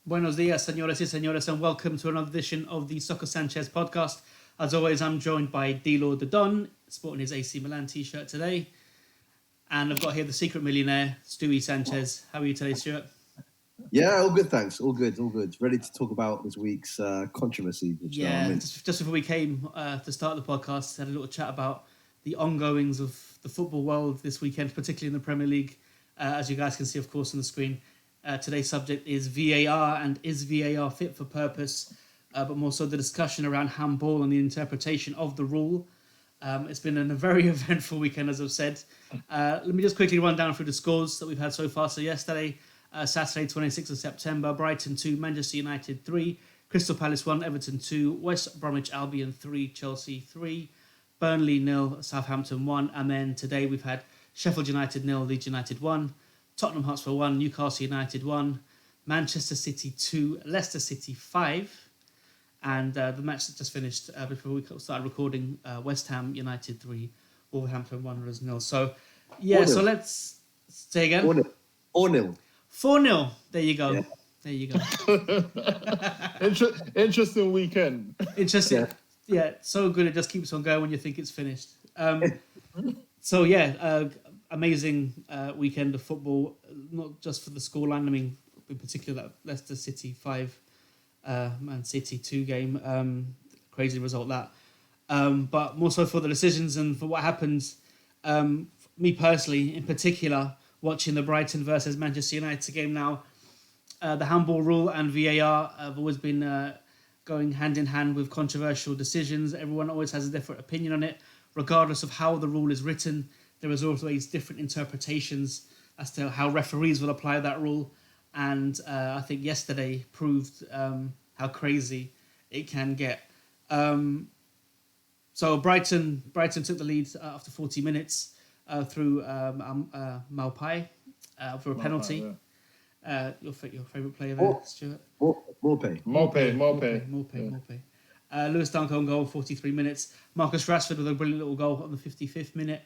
Buenos dias, señores y señores, and welcome to another edition of the SoccerSanchez podcast. As always, I'm joined by D-Lord the Don, sporting his AC Milan t-shirt today. And I've got here the secret millionaire, Stewie Sanchez. How are you today, Stuart? Yeah, all good, thanks. All good. Ready to talk about this week's controversy. Just before we came to start the podcast, had a little chat about the ongoings of the football world this weekend, particularly in the Premier League. As you guys can see, of course, on the screen, today's subject is VAR and is VAR fit for purpose, but more so the discussion around handball and the interpretation of the rule. It's been a very eventful weekend, as I've said. Let me just quickly run down through the scores that we've had so far. So yesterday, Saturday, 26th of September, Brighton 2, Manchester United 3, Crystal Palace 1, Everton 2, West Bromwich Albion 3, Chelsea 3, Burnley 0, Southampton 1, and then today we've had Sheffield United 0, Leeds United 1, Tottenham Hotspur 1, Newcastle United 1, Manchester City 2, Leicester City 5, and the match that just finished before we started recording, West Ham United 3, Wolverhampton Wanderers 0. So, yeah, 4-0. So let's say again. 4-0. 4-0. There you go. Yeah. There you go. Interesting weekend. Interesting. Yeah, so good it just keeps on going when you think it's finished. Amazing weekend of football, not just for the scoreline. I mean, in particular, that Leicester City 5, Man City 2 game. Crazy result that. But more so for the decisions and for what happened. Me personally, in particular, watching the Brighton versus Manchester United game now, the handball rule and VAR have always been going hand in hand with controversial decisions. Everyone always has a different opinion on it, regardless of how the rule is written. There is always different interpretations as to how referees will apply that rule. And I think yesterday proved how crazy it can get. So Brighton took the lead after 40 minutes through Maupai for a penalty. Your favourite player there, Stuart? Maupay. Lewis Dunk on goal, 43 minutes. Marcus Rashford with a brilliant little goal on the 55th minute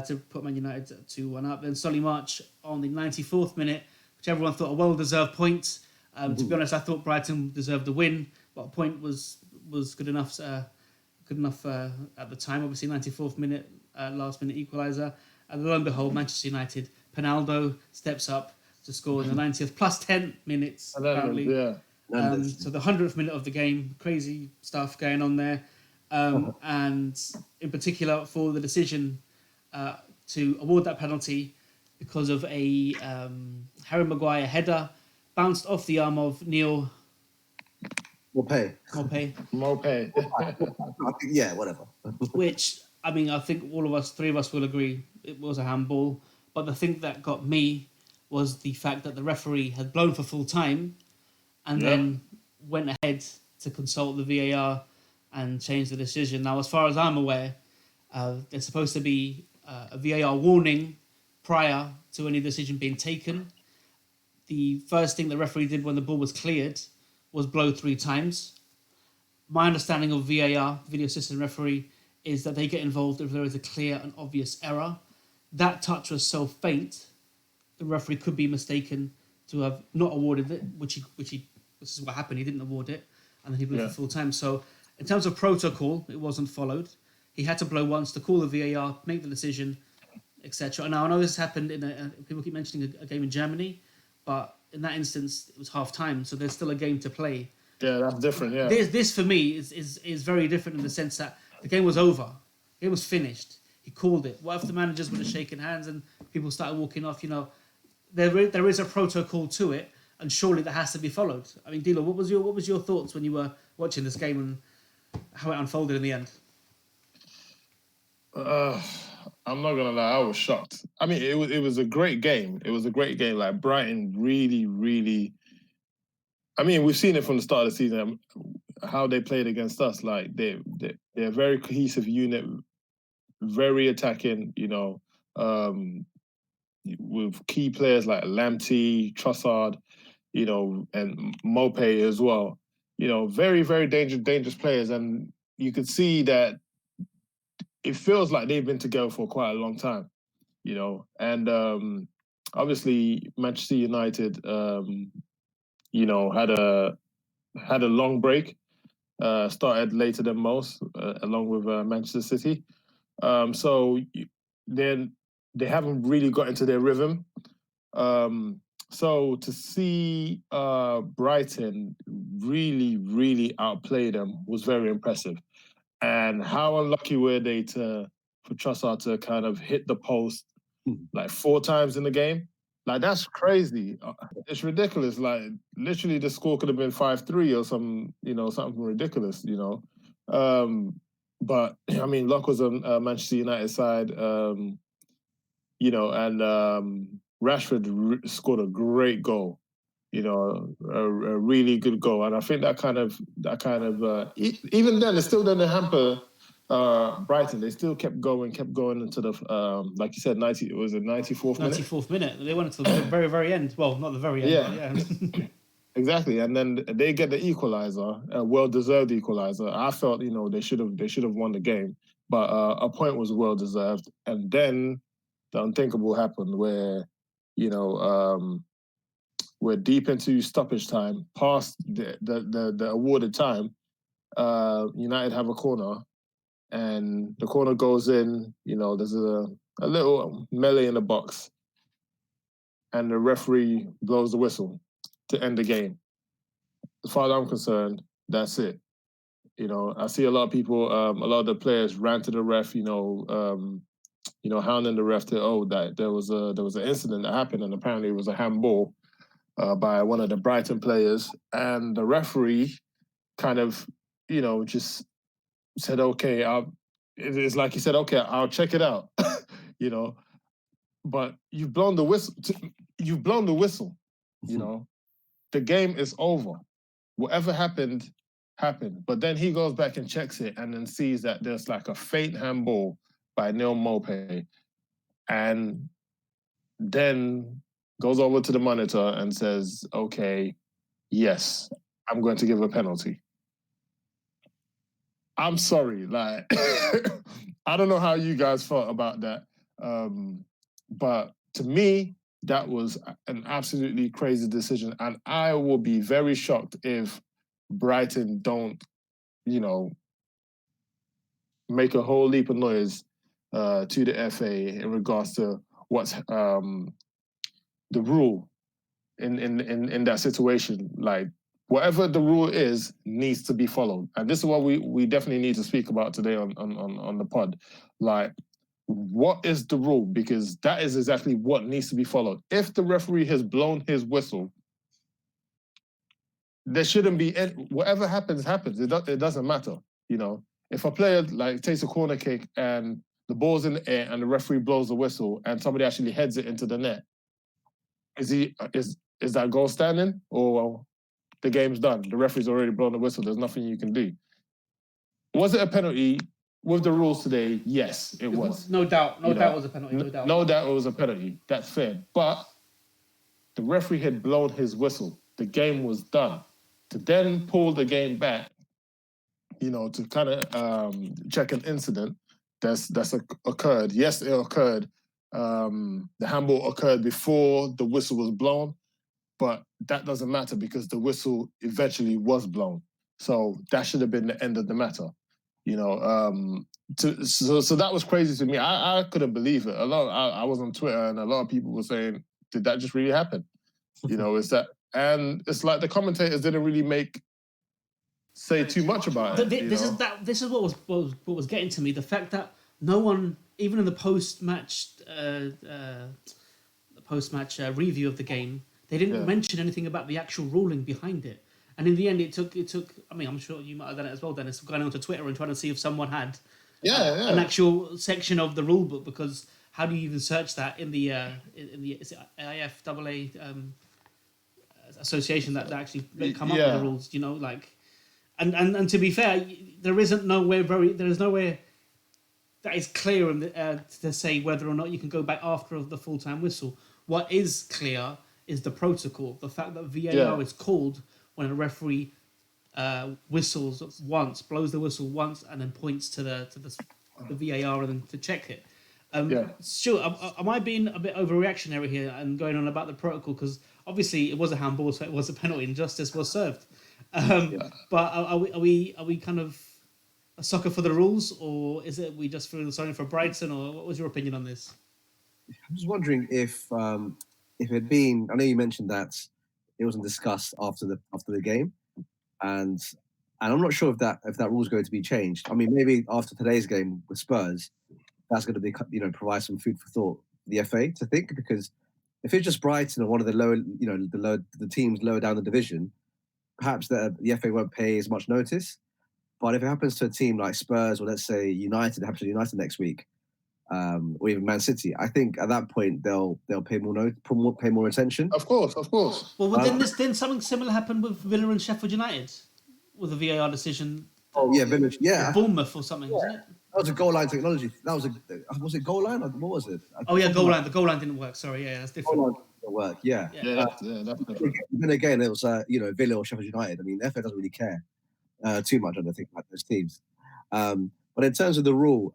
to put Man United 2-1 up. Then Solly March on the 94th minute, which everyone thought a well-deserved point. To be honest, I thought Brighton deserved the win, but a point was good enough. Good enough at the time. Obviously, 94th minute, last-minute equaliser. And lo and behold, Manchester United, Pinaldo steps up to score in the 90th, plus 10 minutes, apparently. Yeah. So the 100th minute of the game, crazy stuff going on there. And in particular, for the decision to award that penalty because of a Harry Maguire header bounced off the arm of Neil Maupay. Yeah, whatever. Which, I mean, I think three of us will agree it was a handball. But the thing that got me was the fact that the referee had blown for full time and then went ahead to consult the VAR and change the decision. Now, as far as I'm aware, there's supposed to be a VAR warning prior to any decision being taken. The first thing the referee did when the ball was cleared was blow 3 times. My understanding of VAR, video assistant referee, is that they get involved if there is a clear and obvious error. That touch was so faint, the referee could be mistaken to have not awarded it, which is what happened. He didn't award it, and then he blew for full time. So, in terms of protocol, it wasn't followed. He had to blow once to call the VAR, make the decision, etc. Now, I know this happened people keep mentioning a game in Germany, but in that instance, it was half time, so there's still a game to play. Yeah, that's different. Yeah. This for me is very different in the sense that the game was over, the game was finished. He called it. What if the managers would have shaken hands and people started walking off? You know, there is a protocol to it, and surely that has to be followed. I mean, Dilo, what was your thoughts when you were watching this game and how it unfolded in the end? I'm not gonna lie, I was shocked. I mean, it was a great game. It was a great game. Like Brighton really, really. I mean, we've seen it from the start of the season how they played against us. Like they're a very cohesive unit, very attacking. You know, with key players like Lamptey, Trossard, you know, and Maupay as well. You know, very, very dangerous players. And you could see that it feels like they've been together for quite a long time, you know. And obviously, Manchester United, you know, had a long break. Started later than most, along with Manchester City. So then they haven't really got into their rhythm. So to see Brighton really, really outplay them was very impressive. And how unlucky were they for Trossard to kind of hit the post like 4 times in the game? Like, that's crazy. It's ridiculous. Like, literally, the score could have been 5-3 or something ridiculous, you know. But I mean, luck was on Manchester United side, you know, and Rashford scored a great goal, you know, a really good goal. And I think that kind of even then, it still didn't hamper Brighton. They still kept going into the like you said, 94th minute. 94th minute. They went to the very, very end. Well, not the very end. Yeah. But yeah. Exactly, and then they get the equalizer, a well-deserved equalizer. I felt, you know, they should have won the game, but a point was well-deserved. And then the unthinkable happened, where, you know, we're deep into stoppage time, past the awarded time. United have a corner, and the corner goes in. You know, there's a little melee in the box, and the referee blows the whistle to end the game. As far as I'm concerned, that's it. You know, I see a lot of people, a lot of the players ran to the ref, you know, hounding the ref to, that there was an incident that happened, and apparently it was a handball by one of the Brighton players, and the referee kind of, you know, just said, okay, it's like he said, okay, I'll check it out, you know, but you've blown the whistle, you know, the game is over. Whatever happened, happened. But then he goes back and checks it and then sees that there's like a faint handball by Neil Maupay, and then goes over to the monitor and says, okay, yes, I'm going to give a penalty. I'm sorry, like, I don't know how you guys felt about that. But to me, that was an absolutely crazy decision. And I will be very shocked if Brighton don't, you know, make a whole heap of noise to the FA in regards to what's the rule in that situation. Like, whatever the rule is needs to be followed. And this is what we definitely need to speak about today on the pod. Like, what is the rule? Because that is exactly what needs to be followed. If the referee has blown his whistle, there shouldn't be whatever happens. It doesn't matter. You know, if a player like takes a corner kick and the ball's in the air and the referee blows the whistle and somebody actually heads it into the net, is that goal standing, or the game's done? The referee's already blown the whistle. There's nothing you can do. Was it a penalty with the rules today? Yes, it was. No doubt. No doubt it was a penalty. No doubt. No doubt it was a penalty. That's fair. But the referee had blown his whistle. The game was done. To then pull the game back, you know, to kind of check an incident that's occurred. Yes, it occurred. The handball occurred before the whistle was blown, but that doesn't matter because the whistle eventually was blown. So that should have been the end of the matter. You know, so that was crazy to me. I couldn't believe it. I was on Twitter and a lot of people were saying, "Did that just really happen?" You know, and it's like the commentators didn't really say too much about it. This is what was getting to me. The fact that no one, even in the post-match review of the game, they didn't mention anything about the actual ruling behind it. And in the end, it took. I mean, I'm sure you might have done it as well, Dennis, going onto Twitter and trying to see if someone had an actual section of the rule book, because how do you even search that in the is it IFAA association that actually come up with the rules? You know, like, and to be fair, there is nowhere that is clear to say whether or not you can go back after the full-time whistle. What is clear is the protocol, the fact that VAR is called when a referee whistles once, blows the whistle once, and then points to the VAR and then to check it. Sure, am I being a bit overreactionary here and going on about the protocol? Because obviously it was a handball, so it was a penalty, and justice was served. But are we kind of a sucker for the rules, or is it we just feel sorry for Brighton, or what was your opinion on this? I'm just wondering if it had been. I know you mentioned that it wasn't discussed after the game, and I'm not sure if that rule is going to be changed. I mean, maybe after today's game with Spurs, that's going to be provide some food for thought for the FA to think, because if it's just Brighton or one of the the teams lower down the division, perhaps the FA won't pay as much notice. But if it happens to a team like Spurs, or let's say United, happens to United next week, or even Man City, I think at that point they'll pay more attention. Of course. Well, didn't something similar happen with Villa and Sheffield United with a VAR decision? Oh yeah, Village, yeah, Bournemouth or something, wasn't it? That was a goal line technology. Was it goal line, or what was it? Oh yeah, goal line. The goal line didn't work. Sorry, yeah, that's different. Goal line didn't work. Yeah. That's different. Then again, it was Villa or Sheffield United. I mean, the FA doesn't really care too much, I don't think, about those teams. But in terms of the rule,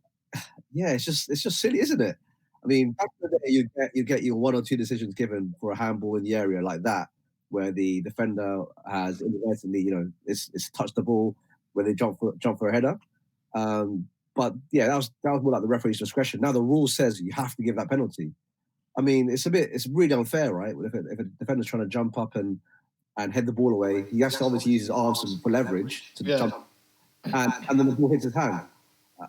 yeah, it's just silly, isn't it? I mean, back in the day, you get your one or two decisions given for a handball in the area like that, where the defender has inadvertently, it's touched the ball, where they jump for a header. But yeah, that was more like the referee's discretion. Now the rule says you have to give that penalty. I mean, it's really unfair, right? If a defender's trying to jump up and head the ball away, he has to obviously use his arms for leverage to jump, and then the ball hits his hand.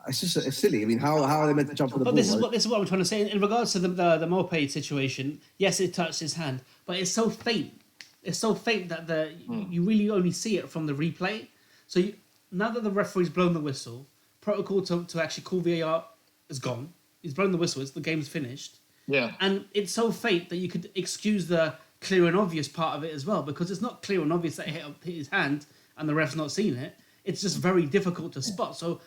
It's silly. I mean, how are they meant to jump for the ball? This is what I'm trying to say in regards to the Mopé situation. Yes, it touched his hand, but it's so faint. It's so faint that you really only see it from the replay. So now that the referee's blown the whistle, protocol to actually call VAR is gone. He's blown the whistle. The game's finished. Yeah. And it's so faint that you could excuse the clear and obvious part of it as well, because it's not clear and obvious that it hit his hand and the ref's not seen it. It's just very difficult to spot. So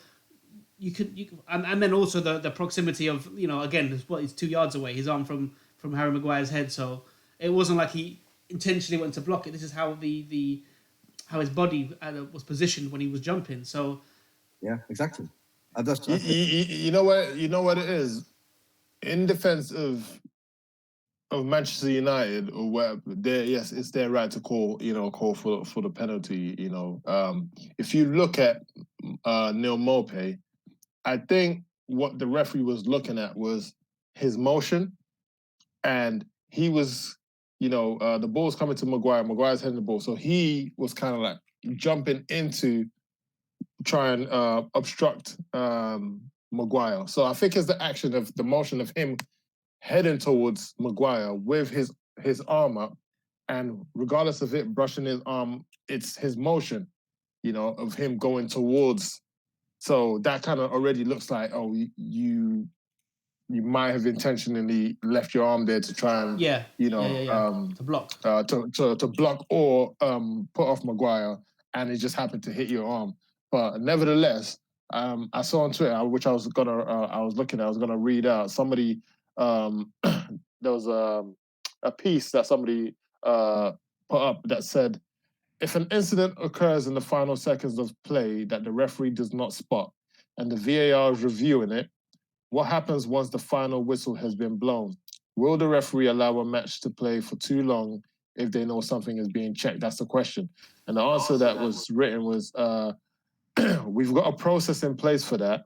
you could and then also the proximity of, again, he's 2 yards away, his arm from Harry Maguire's head. So it wasn't like he intentionally went to block it. This is how how his body was positioned when he was jumping. So yeah, exactly. You know what it is. In defense of Manchester United or whatever, yes, it's their right to call for the penalty. If you look at Neil Maupay, I think what the referee was looking at was his motion, and he was, the ball's coming to Maguire. Maguire's heading the ball, so he was kind of like jumping into try and obstruct Maguire. So I think it's the action of the motion of him heading towards Maguire with his arm up, and regardless of it brushing his arm, it's his motion, of him going towards. So that kind of already looks like, oh, you might have intentionally left your arm there to try and to block to block or put off Maguire, and it just happened to hit your arm. But nevertheless, I saw on Twitter, which I was gonna read out. Somebody there was a piece that somebody put up that said, if an incident occurs in the final seconds of play that the referee does not spot and the VAR is reviewing it, what happens once the final whistle has been blown? Will the referee allow a match to play for too long if they know something is being checked? That's the question. And the answer that was written was, we've got a process in place for that.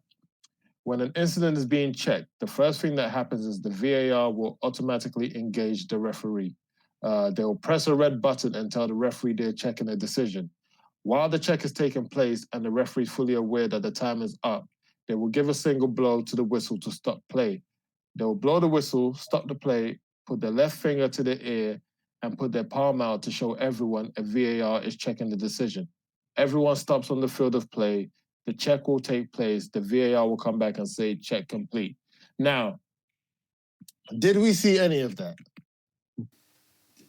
When an incident is being checked, the first thing that happens is the VAR will automatically engage the referee. They will press a red button and tell the referee they're checking a decision. While the check is taking place and the referee is fully aware that the time is up, they will give a single blow to the whistle to stop play. They will blow the whistle, stop the play, put their left finger to the ear, and put their palm out to show everyone a VAR is checking the decision. Everyone stops on the field of play. The check will take place. The VAR will come back and say, check complete. Now, did we see any of that?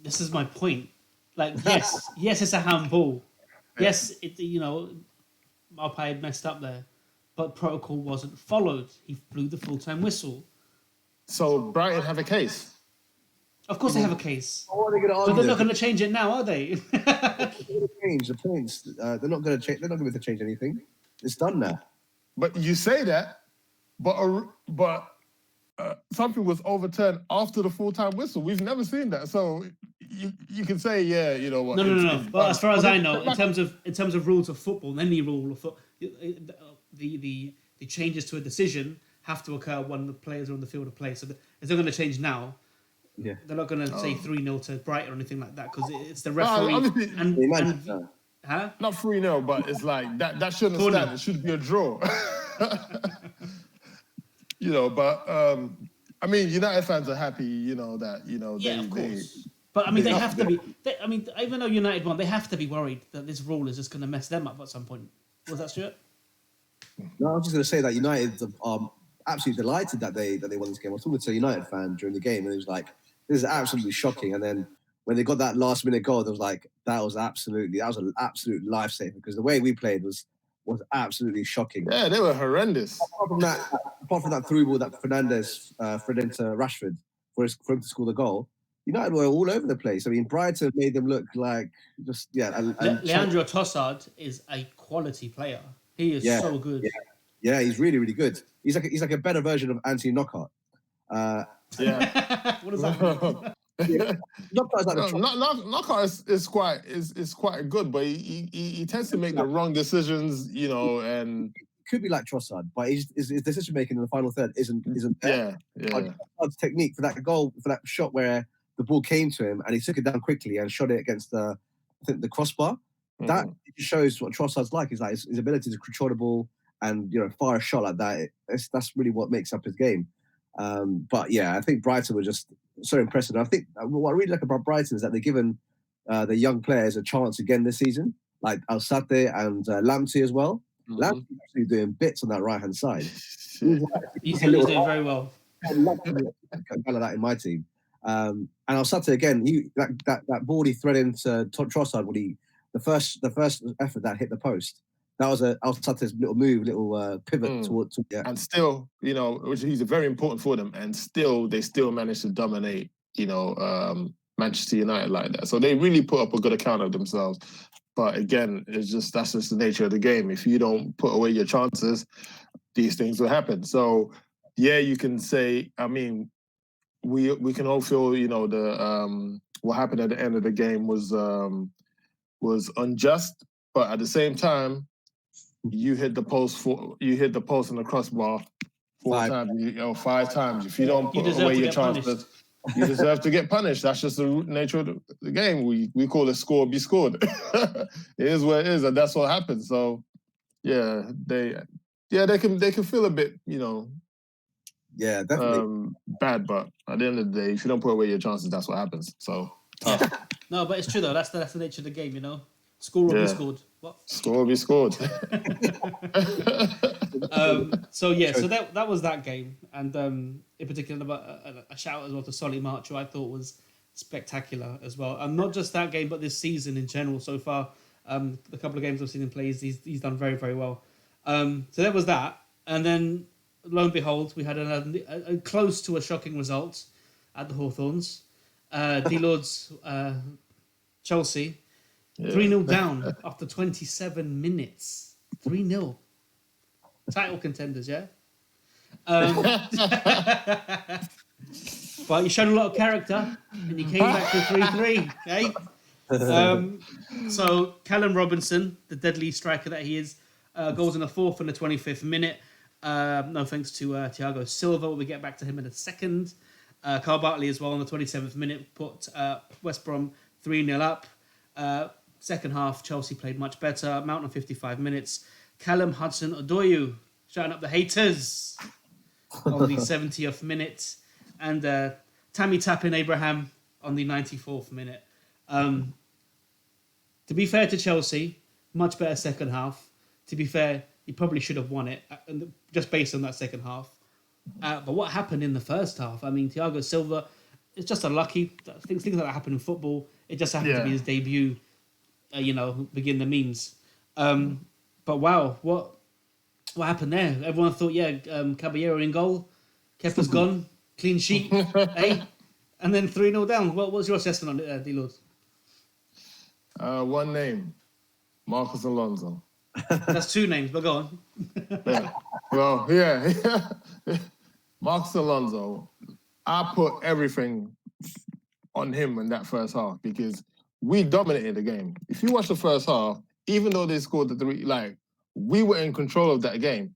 This is my point. Like, yes, it's a handball. Yes, Maupay had messed up there, but protocol wasn't followed. He blew the full-time whistle. So Brighton have a case. Of course, they have a case, What are they going to but argue? they're not going to change it now, are they? They're going to change the points. They're not going to change. They're not going to change anything. It's done now. But you say that, but something was overturned after the full-time whistle. We've never seen that. So you can say, yeah, you know what? No. But as far as I know, like, in terms of rules of football, any rule of football, the changes to a decision have to occur when the players are on the field of play. So if they're going to change now, Yeah. they're not going to say 3-0 to Brighton or anything like that because it's the referee huh? Not 3-0, but it's like that shouldn't Corner. stand. It should be a draw. You know, but I mean, United fans are happy. You know that. You know, Yeah, of course. But I mean, they have to be. Even though United won, they have to be worried that this rule is just going to mess them up at some point. Was that Stuart? No, I was just going to say that United are absolutely delighted that they won this game. I was talking to a United fan during the game, and it was like, "This is absolutely shocking." And then when they got that last-minute goal, that was an absolute lifesaver because the way we played was absolutely shocking. Yeah, they were horrendous. Apart from that through ball that Fernandes fed into Rashford for him to score the goal, United were all over the place. I mean, Brighton made them look like just Leandro Trossard is a quality player. He is so good. Yeah, he's really, really good. He's like a better version of Anthony Knockout. Yeah. What does that mean? Knockout is quite good, but he tends to make the wrong decisions, you know, and could be like Trossard, but his decision making in the final third isn't there. Yeah. Trossard's technique for that goal, for that shot where the ball came to him and he took it down quickly and shot it against the crossbar. That shows what Trossard's like. Is like his ability to control the ball and fire a shot like that. That's really what makes up his game. But yeah, I think Brighton were just so impressive. I think what I really like about Brighton is that they're given the young players a chance again this season, like Alsate and Lamptey as well. Lamptey's actually doing bits on that right hand side. He's doing very well. I love that in my team. And Alsate again, that ball he threaded into Trossard when the first effort that hit the post. That was Alsate's little move, pivot towards. And still, which he's very important for them, and they still managed to dominate, Manchester United like that. So they really put up a good account of themselves. But again, that's just the nature of the game. If you don't put away your chances, these things will happen. So yeah, you can say, I mean, we can all feel, the what happened at the end of the game was unjust, but at the same time, you hit the post and the crossbar 4 times, 5 times. If you don't put away your chances, you deserve to get punished. That's just the nature of the game. We call it score be scored. It is what it is, and that's what happens. So yeah, they can feel a bit, yeah, definitely bad, but at the end of the day, if you don't put away your chances, that's what happens. So tough. No, but it's true though. That's the nature of the game, Score or be scored. What? Score or be scored. So that was that game, and in particular, a shout out as well to Solly March, who I thought was spectacular as well. And not just that game, but this season in general so far. The couple of games I've seen him play, he's done very, very well. So there was that, and then lo and behold, we had a close to a shocking result at the Hawthorns. D-Lord's Chelsea 3-0 down after 27 minutes. 3-0. Title contenders, yeah? But he showed a lot of character and he came back to 3-3, eh? So Callum Robinson, the deadly striker that he is, goals in the 4th and the 25th minute. No thanks to Thiago Silva. We'll get back to him in a second. Carl Bartley as well on the 27th minute put West Brom 3-0 up. Second half, Chelsea played much better. Mount on 55 minutes. Callum Hudson-Odoi shouting up the haters on the 70th minute. And Tammy Tapin Abraham on the 94th minute. To be fair to Chelsea, much better second half. To be fair, he probably should have won it just based on that second half. But what happened in the first half? I mean, Thiago Silva, it's just unlucky. Things like that happen in football. It just happened to be his debut. Begin the memes. But wow, what happened there? Everyone thought, Caballero in goal. Kepa's gone. Clean sheet. Hey, And then 3-0 down. What was your assessment on it, D-Lord? One name, Marcus Alonso. That's two names, but go on. Yeah. Well, yeah. Marcus Alonso, I put everything on him in that first half because we dominated the game. If you watch the first half, even though they scored the 3, like, we were in control of that game.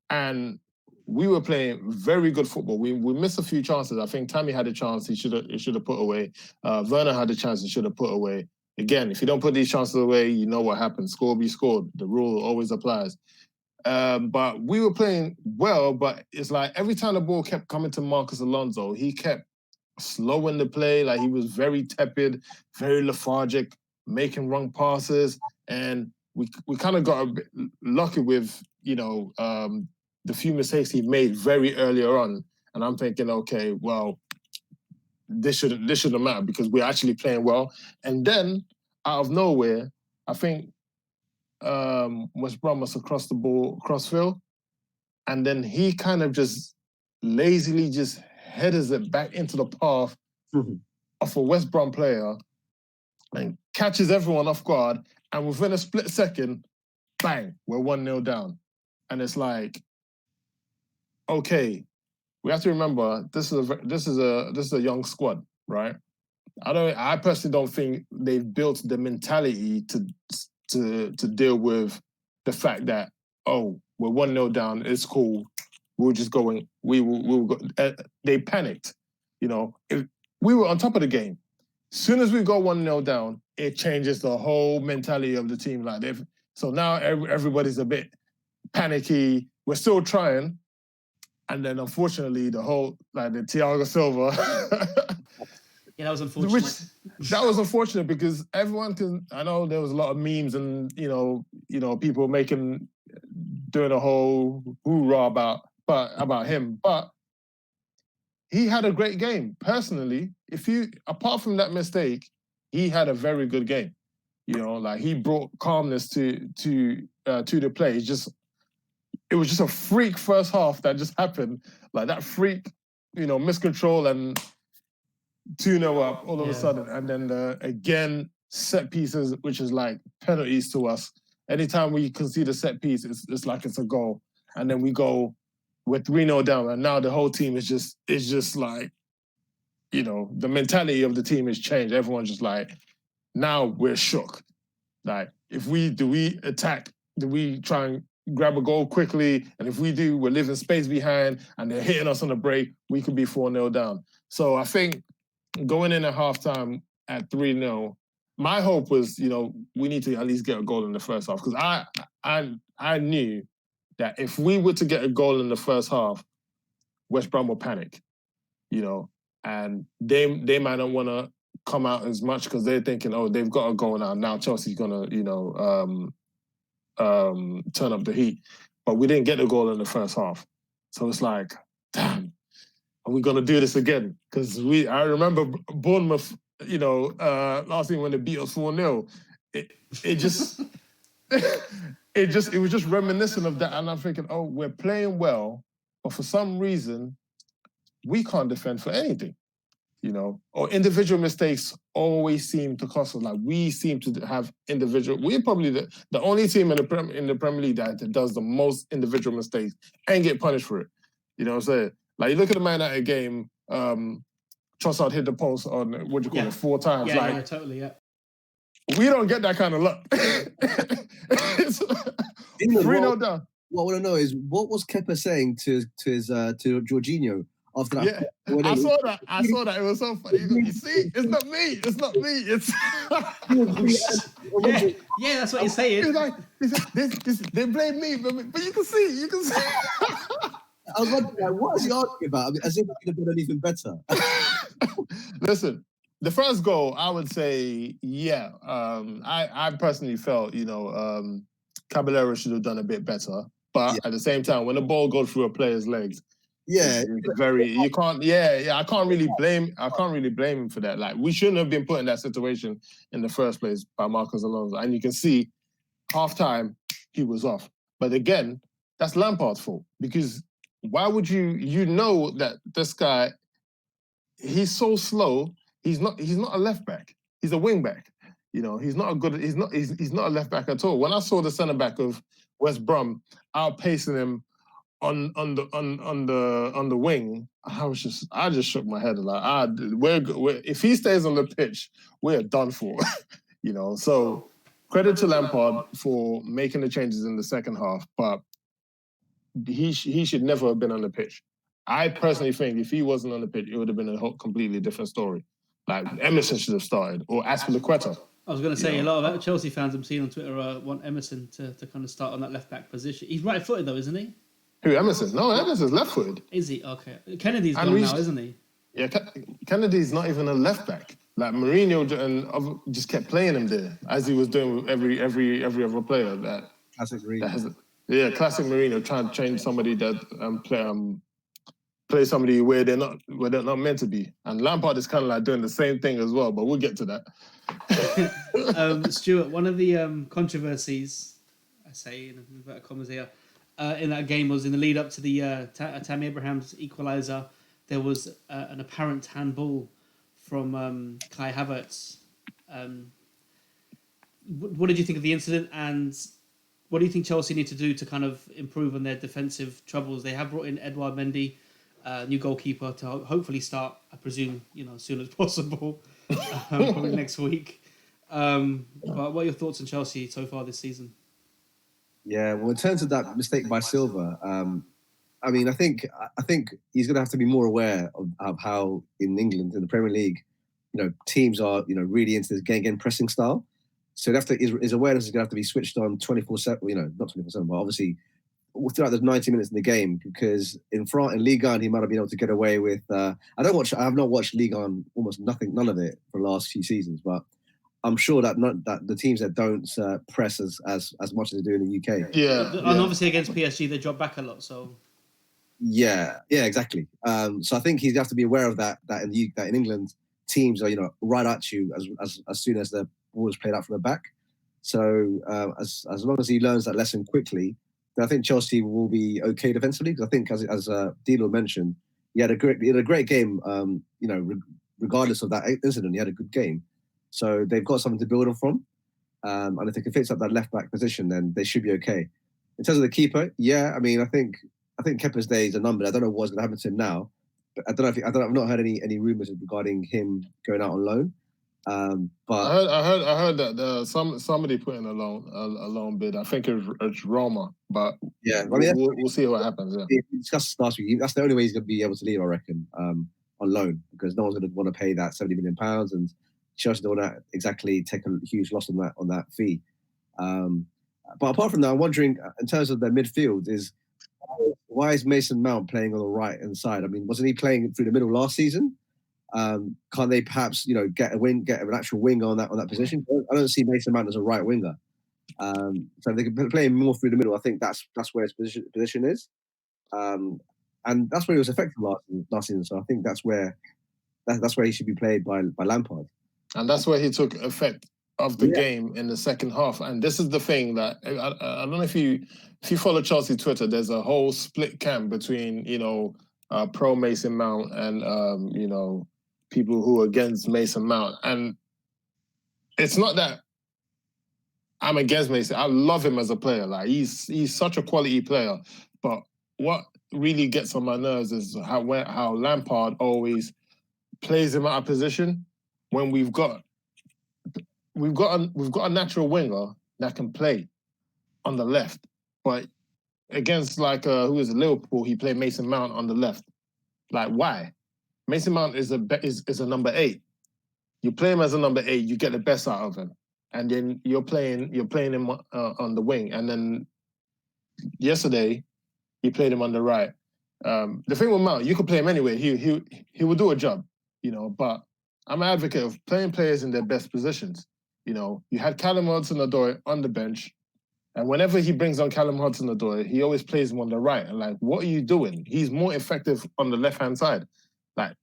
And we were playing very good football. We missed a few chances. I think Tammy had a chance he should have put away. Werner had a chance he should have put away. Again, if you don't put these chances away, you know what happens. Score, be scored. The rule always applies. But we were playing well, but it's like every time the ball kept coming to Marcus Alonso, he kept slowing the play. Like he was very tepid, very lethargic, making wrong passes. And we kind of got a bit lucky with, the few mistakes he made very earlier on. And I'm thinking, okay, well, this shouldn't matter because we're actually playing well. And then out of nowhere, I think West Brom was across the ball, crossfield, and then he kind of just lazily just headers it back into the path of a West Brom player and catches everyone off guard. And within a split second, bang, we're 1-0 down. And it's like, okay, we have to remember this is a young squad, right? I personally don't think they've built the mentality to deal with the fact that, oh, we're 1-0 down, it's cool. We're just going, we will go. They panicked, If we were on top of the game. As soon as we go 1-0 down, it changes the whole mentality of the team. So now everybody's a bit panicky. We're still trying. And then unfortunately, the Thiago Silva. Yeah, that was unfortunate. That was unfortunate because I know there was a lot of memes and, people doing a whole hoorah about him. But he had a great game. Personally, apart from that mistake, he had a very good game. He brought calmness to the play. It was just a freak first half that just happened. Like that freak, miscontrol and 2-0 up all of a sudden. And then again, set pieces, which is like penalties to us. Anytime we concede a set piece, it's like it's a goal. And then we go, we're 3-0 down. And now the whole team is just like, the mentality of the team has changed. Everyone's just like, now we're shook. Like, do we attack? Do we try and grab a goal quickly? And if we do, we're leaving space behind and they're hitting us on the break, we could be 4-0 down. So I think going in at halftime at 3-0, my hope was, we need to at least get a goal in the first half. Because I knew that if we were to get a goal in the first half, West Brom will panic, and they might not want to come out as much because they're thinking, oh, they've got a goal now. Now Chelsea's going to, turn up the heat. But we didn't get the goal in the first half. So it's like, damn, are we going to do this again? Because I remember Bournemouth, last thing when they beat us 4-0, it was just reminiscent of that. And I'm thinking, oh, we're playing well, but for some reason, we can't defend for anything. Or individual mistakes always seem to cost us. Like we seem to have individual. We're probably the only team in the Premier League that does the most individual mistakes and get punished for it. You know what I'm saying? Like you look at the Man Utd game, Trossard hit the post on what do you call it 4 times. Yeah, totally. Yeah. We don't get that kind of luck. It's 3-0 down. What I want to know is what was Kepa saying to Jorginho? After that, I saw that. It was so funny. You see, it's not me. It's yeah, that's what he's saying. He's like, they blame me, but you can see. I was wondering, what is he arguing about? I mean, as if he could have done anything better. Listen, the first goal, I would say, yeah. I personally felt, Caballero should have done a bit better, but at the same time, when the ball goes through a player's legs. I can't really blame him for that. Like we shouldn't have been put in that situation in the first place by Marcus Alonso. And you can see half-time he was off. But again, that's Lampard's fault because why would you know that this guy he's so slow. He's not a left back. He's a wing back. You know, he's not a left back at all. When I saw the centre back of West Brom outpacing him on the wing, I just shook my head like, if he stays on the pitch, we're done for. You know, so credit to Lampard for making the changes in the second half, but he should never have been on the pitch. I personally think if he wasn't on the pitch, it would have been a completely different story. Like Emerson should have started, or Aspilicueta. I was going to say, a lot of Chelsea fans I'm seeing on Twitter want Emerson to kind of start on that left-back position. He's right-footed, though, isn't he? Who, Emerson? No, Emerson's left-footed. Is he? Okay. Kennedy's gone now, isn't he? Yeah, Kennedy's not even a left-back. Like, Mourinho just kept playing him there, as he was doing with every other player. Classic Mourinho. Classic Mourinho, trying to change somebody that play somebody where they're not meant to be. And Lampard is kind of like doing the same thing as well, but we'll get to that. Stuart, one of the controversies, I say in inverted commas here, in that game was in the lead up to the Tammy Abraham's equaliser. There was an apparent handball from Kai Havertz. What did you think of the incident, and what do you think Chelsea need to do to kind of improve on their defensive troubles? They have brought in Edouard Mendy, new goalkeeper, to hopefully start, I presume, as soon as possible, probably next week. But what are your thoughts on Chelsea so far this season? Yeah, well, in terms of that mistake by Silva, I mean, I think he's going to have to be more aware of how in England, in the Premier League, teams are, really into this game pressing style. So his awareness is going to have to be switched on 24/7. Not 24/7, but obviously throughout those 90 minutes in the game, because in Ligue 1 he might have been able to get away with. I have not watched Ligue 1, almost none of it for the last few seasons, but I'm sure that the teams that don't press as much as they do in the UK. Yeah, and obviously against PSG they drop back a lot. So yeah, exactly. So I think he's have to be aware of that in England teams are right at you as soon as the ball is played out from the back. So as long as he learns that lesson quickly, then I think Chelsea will be okay defensively. Because I think as Dilo mentioned, he had a great game. Regardless of that incident, he had a good game. So they've got something to build on from. And if they can fix up that left back position, then they should be okay. In terms of the keeper, yeah, I mean, I think Kepa's day is a number. I don't know what's going to happen to him now. But I've not heard any rumors regarding him going out on loan. But I heard that somebody put in a loan bid. I think it's Roma, but yeah, we'll see what happens. Yeah. We discussed last week. That's the only way he's going to be able to leave, I reckon, on loan, because no one's going to want to pay that £70 million, and Chelsea don't want to exactly take a huge loss on that fee. But apart from that, I'm wondering, in terms of their midfield, why is Mason Mount playing on the right hand side? I mean, wasn't he playing through the middle last season? Can't they perhaps get an actual winger on that position? I don't see Mason Mount as a right winger. So if they can play him more through the middle, I think that's where his position is, and that's where he was effective last season. So I think that's where he should be played by Lampard, and that's where he took effect of the game in the second half. And this is the thing that I don't know if you follow Chelsea Twitter. There's a whole split camp between pro Mason Mount and people who are against Mason Mount. And it's not that I'm against Mason. I love him as a player. Like he's such a quality player. But what really gets on my nerves is how Lampard always plays him out of position when we've got a natural winger that can play on the left. But against who is Liverpool, he played Mason Mount on the left. Like, why? Mason Mount is a number 8. You play him as a number 8, you get the best out of him, and then you're playing him on the wing. And then yesterday, he played him on the right. The thing with Mount, you could play him anywhere. He will do a job, But I'm an advocate of playing players in their best positions. You had Callum Hudson-Odoi on the bench, and whenever he brings on Callum Hudson-Odoi, he always plays him on the right. And what are you doing? He's more effective on the left-hand side.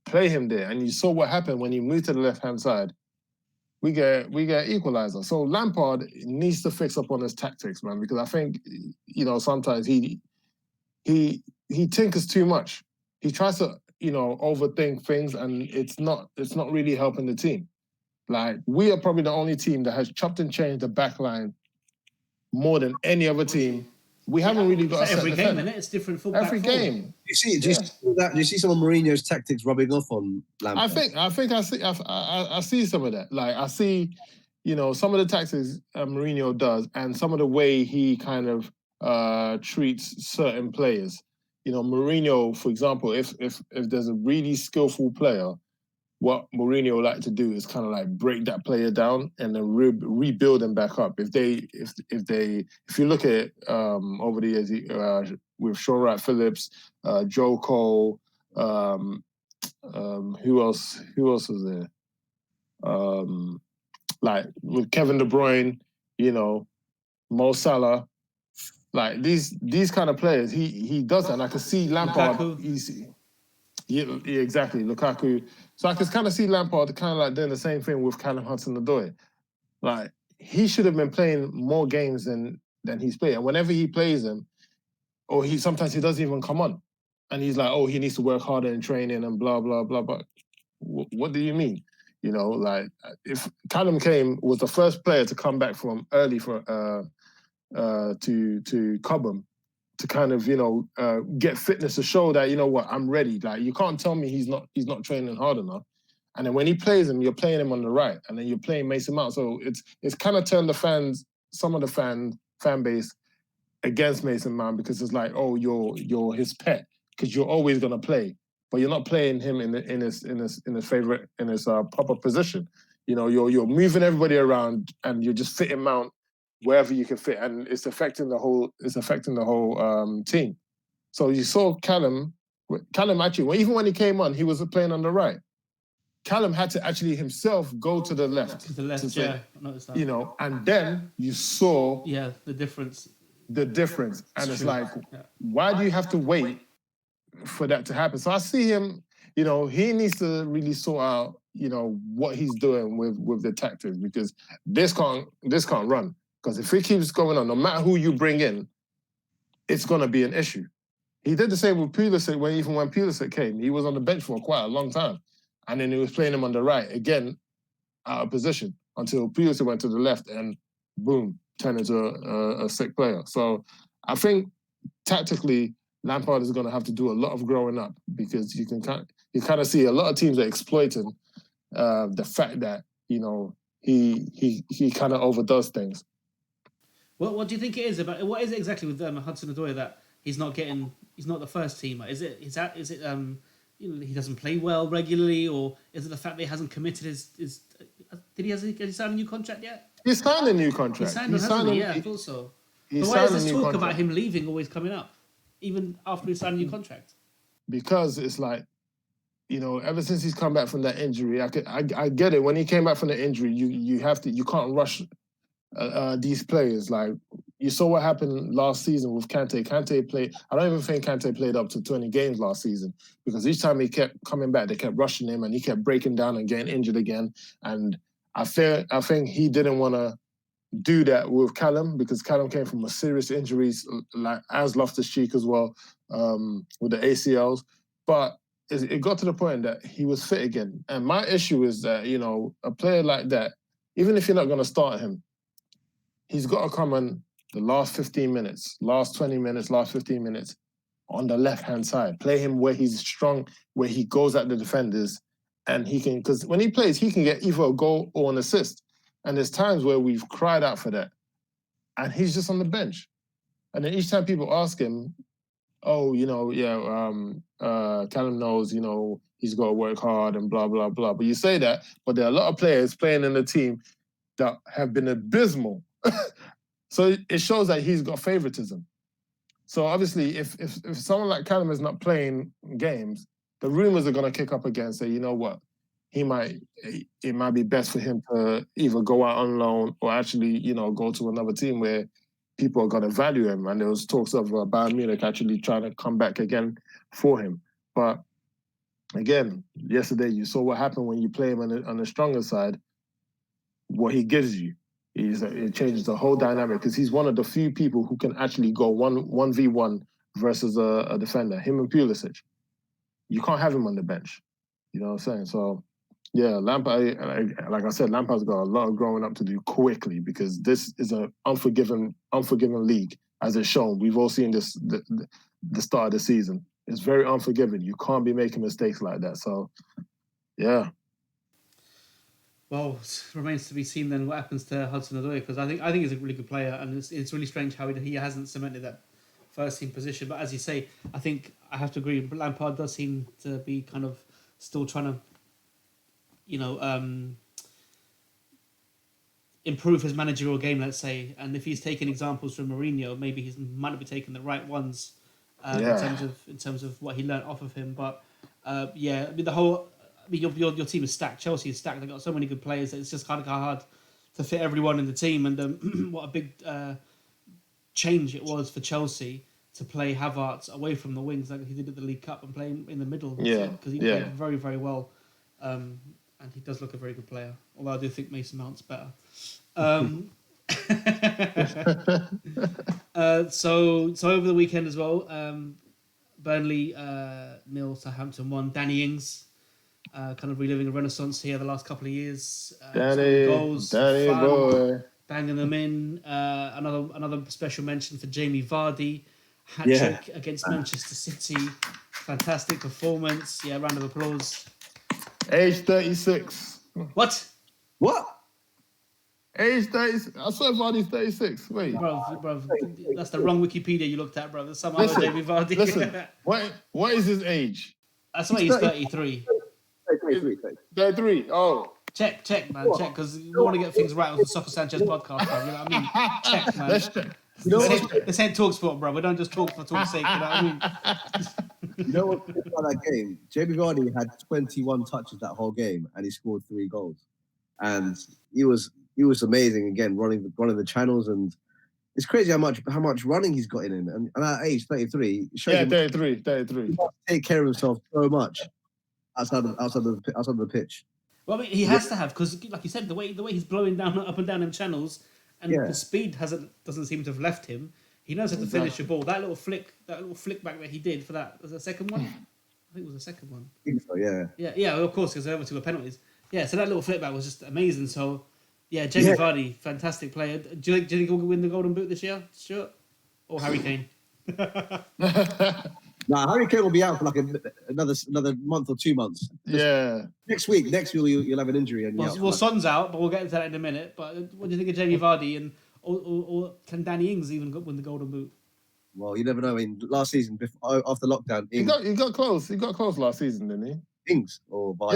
Play him there. And you saw what happened when he moved to the left-hand side. We get equalizer. So Lampard needs to fix up on his tactics, man, because I think, sometimes he tinkers too much. He tries to overthink things, and it's not really helping the team. Like, we are probably the only team that has chopped and changed the back line more than any other team. We haven't really got a set every defender. game, innit? It's different for Every back four. game. Do you see that? Do you see some of Mourinho's tactics rubbing off on Lampard? I see some of that. Like, I see, some of the tactics Mourinho does, and some of the way he kind of treats certain players. Mourinho, for example, if there's a really skillful player, what Mourinho like to do is kind of like break that player down and then rebuild them back up. If you look at over the years with Shaw Wright Phillips, Joe Cole, who else was there? Like with Kevin De Bruyne, Mo Salah, like these kind of players, he does that. And I can see Lampard easy. Yeah, exactly, Lukaku. So I can kind of see Lampard kind of like doing the same thing with Callum Hudson-Odoi. Like, he should have been playing more games than he's played. And whenever he plays them, or sometimes he doesn't even come on. And he's like, oh, he needs to work harder in training and blah, blah, blah, blah. What do you mean? Like, if Callum was the first player to come back from early to Cobham, to kind of, get fitness to show that, I'm ready. Like, you can't tell me he's not training hard enough. And then when he plays him, you're playing him on the right, and then you're playing Mason Mount. So it's kind of turned some of the fan base against Mason Mount, because it's like, oh, you're his pet, because you're always gonna play, but you're not playing him in his proper position. You're moving everybody around, and you're just fitting Mount wherever you can fit, and it's affecting the whole team. So you saw Callum actually, even when he came on, he was playing on the right. Callum had to actually himself go to the left. To the left, I noticed that. And then you saw the difference. And it's like, why do you have to wait for that to happen? So I see him, he needs to really sort out, what he's doing with the tactics, because this can't run. Because if it keeps going on, no matter who you bring in, it's going to be an issue. He did the same with Pulisic when Pulisic came. He was on the bench for quite a long time. And then he was playing him on the right, again, out of position, until Pulisic went to the left and boom, turned into a sick player. So I think tactically, Lampard is going to have to do a lot of growing up, because you kind of see a lot of teams are exploiting the fact that, he kind of overdoes things. What do you think it is about? What is it exactly with Hudson-Odoi that he's not the first teamer? Is it he doesn't play well regularly, or is it the fact that he hasn't committed his did he sign a new contract yet? He signed a new contract. I thought so. But why is this talk about him leaving always coming up, even after he signed a new contract? Because it's like, ever since he's come back from that injury, I get it. When he came back from the injury, you can't rush these players. Like, you saw what happened last season with K.I.N.E.T.I.K. K.I.N.E.T.I.K played. I don't even think K.I.N.E.T.I.K played up to 20 games last season, because each time he kept coming back, they kept rushing him, and he kept breaking down and getting injured again. And I think he didn't want to do that with Callum, because Callum came from a serious injuries, like as Loftus-Cheek as well, with the ACLs. But it got to the point that he was fit again. And my issue is that, a player like that, even if you're not going to start him, he's got to come on the last 15 minutes, last 20 minutes, last 15 minutes on the left-hand side. Play him where he's strong, where he goes at the defenders, and he can, because when he plays, he can get either a goal or an assist. And there's times where we've cried out for that, and he's just on the bench. And then each time people ask him, oh, Callum knows, he's got to work hard and blah, blah, blah. But you say that, but there are a lot of players playing in the team that have been abysmal. So it shows that he's got favoritism. So obviously, if someone like Callum is not playing games, the rumors are going to kick up again and say, you know what, it might be best for him to either go out on loan or actually, go to another team where people are going to value him. And there was talks of Bayern Munich actually trying to come back again for him. But again, yesterday you saw what happened when you play him on the stronger side, what he gives you. It changes the whole dynamic, because he's one of the few people who can actually go 1v1 versus a defender, him and Pulisic. you can't have him on the bench. You know what I'm saying? So, yeah, Lampard, like I said, Lampard's got a lot of growing up to do quickly because this is an unforgiving league, as it's shown. We've all seen this the start of the season. It's very unforgiving. You can't be making mistakes like that. So, yeah. Well, it remains to be seen then what happens to Hudson-Odoi, because I think he's a really good player, and it's really strange how he hasn't cemented that first team position. But as you say, I think I have to agree. Lampard does seem to be kind of still trying to, improve his managerial game, let's say. And if he's taking examples from Mourinho, maybe he might not be taking the right ones in terms of what he learned off of him. But yeah, I mean, your team is stacked. Chelsea is stacked. They've got so many good players that it's just kind of hard to fit everyone in the team. And what a big change it was for Chelsea to play Havertz away from the wings like he did at the League Cup and play him in the middle. Yeah, because he played very, very well. And he does look a very good player. Although I do think Mason Mount's better. So over the weekend as well, Burnley 0, Southampton 1. Danny Ings kind of reliving a renaissance here the last couple of years. Danny fun, boy, banging them in. Another special mention for Jamie Vardy, hat-trick against Manchester City. Fantastic performance. Yeah, round of applause. Age 36. What? Age 36. I swear Vardy's 36. Wait. Bro, that's the wrong Wikipedia you looked at, bro. There's some other Jamie Vardy. Listen, what is his age? That's why he's 33. 33. Oh. Check, man. Check, because we want to get things right on the SoccerSanchez podcast, bro. You know what I mean? Check, man. Let's check. This ain't talk sport, bro. We don't just talk for talk's sake. You know what I mean? You know what's good about that game? Jamie Vardy had 21 touches that whole game, and he scored 3 goals. And he was amazing again, running the channels, and it's crazy how much running he's got in him. And at age 33, it shows him 33. he must take care of himself so much outside of the pitch. Well, I mean, he has to have, because like you said, the way he's blowing down up and down them channels, and the speed doesn't seem to have left him. He knows how to finish a ball. That little flick back that he did for that was the second one. I think it was the second one. I think so, yeah. Yeah, of course, because the other 2 were penalties. Yeah, so that little flick back was just amazing. So, yeah, Jamie Vardy, fantastic player. Do you think he'll win the Golden Boot this year, Stuart? Or Harry Kane? Nah, Harry Kane will be out for like another month or 2 months. Next week you'll have an injury. And Son's out, but we'll get into that in a minute. But what do you think of Jamie Vardy, and or can Danny Ings even win the Golden Boot? Well, you never know. I mean, last season, after lockdown, Ings, he got close. He got close last season, didn't he? Ings or Vardy?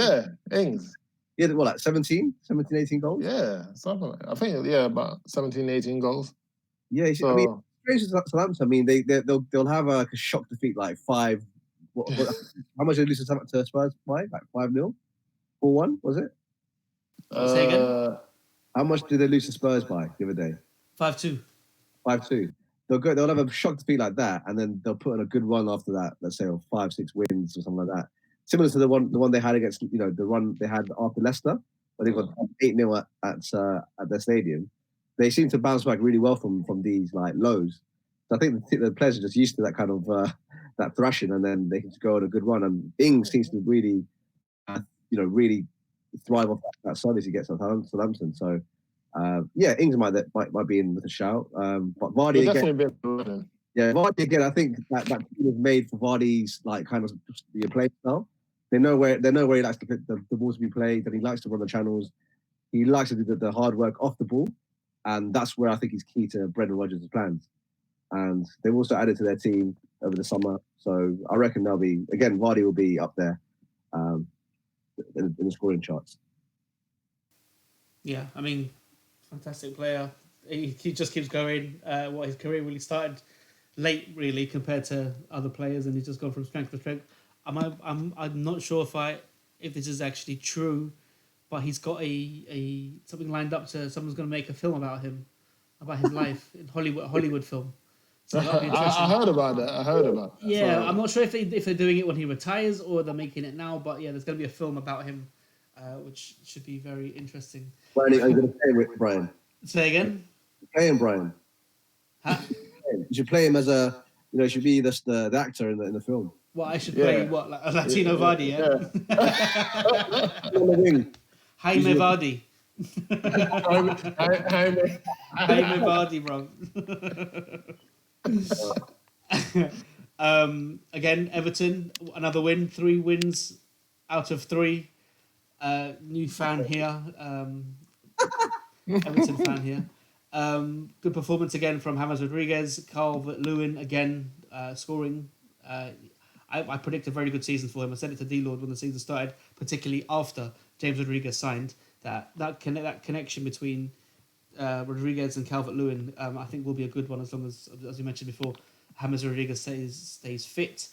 Yeah, Ings. Yeah, what, like 17, 18 goals? Yeah, something like that. I think, about 17, 18 goals. Yeah, so, I mean, Southampton, I mean, they'll have a shock defeat, like 5. How much did they lose to Spurs by? Like 5-0? 4-1, was it? Say again? How much did they lose to Spurs by the other day? 5-2. 5-2. They'll have a shock defeat like that, and then they'll put in a good run after that, let's say, of 5-6 wins or something like that. Similar to the one they had against, the run they had after Leicester, where they got 8-0 at their stadium. They seem to bounce back really well from these like lows. So I think the players are just used to that kind of that thrashing, and then they can just go on a good run. And Ings seems to really, really thrive off that service he gets at Southampton. So Ings might be in with a shout. But Vardy again, Vardy again. I think that team is made for Vardy's like kind of play style. They know where he likes the ball to be played, and he likes to run the channels. He likes to do the hard work off the ball, and that's where I think he's key to Brendan Rodgers' plans. And they've also added to their team over the summer, so I reckon Vardy will be up there in the scoring charts. Yeah, I mean, fantastic player. He just keeps going. His career really started late, really, compared to other players, and he's just gone from strength to strength. I'm not sure if this is actually true, but he's got a something lined up to someone's going to make a film about him, about his life in Hollywood film. So that'll be interesting. I heard about that. Yeah, I'm not sure if they're doing it when he retires or they're making it now, but yeah, there's going to be a film about him, which should be very interesting. Brian, are you going to play with Brian? Say again. Play him, Brian. Huh? You should play him as a You know, it should be the actor in the film. What I should Yeah. play? What, like a Latino Vardy? Yeah. On the wing. Jaime Vardy. Jaime. Jaime Vardy, bro. Again, Everton, another win. 3 wins out of 3. New fan here. Everton fan here. Good performance again from James Rodriguez. Calvert-Lewin again scoring. I predict a very good season for him. I said it to D-Lord when the season started, particularly after James Rodriguez signed. That connection between Rodriguez and Calvert-Lewin, I think will be a good one as long as you mentioned before, James Rodriguez stays fit.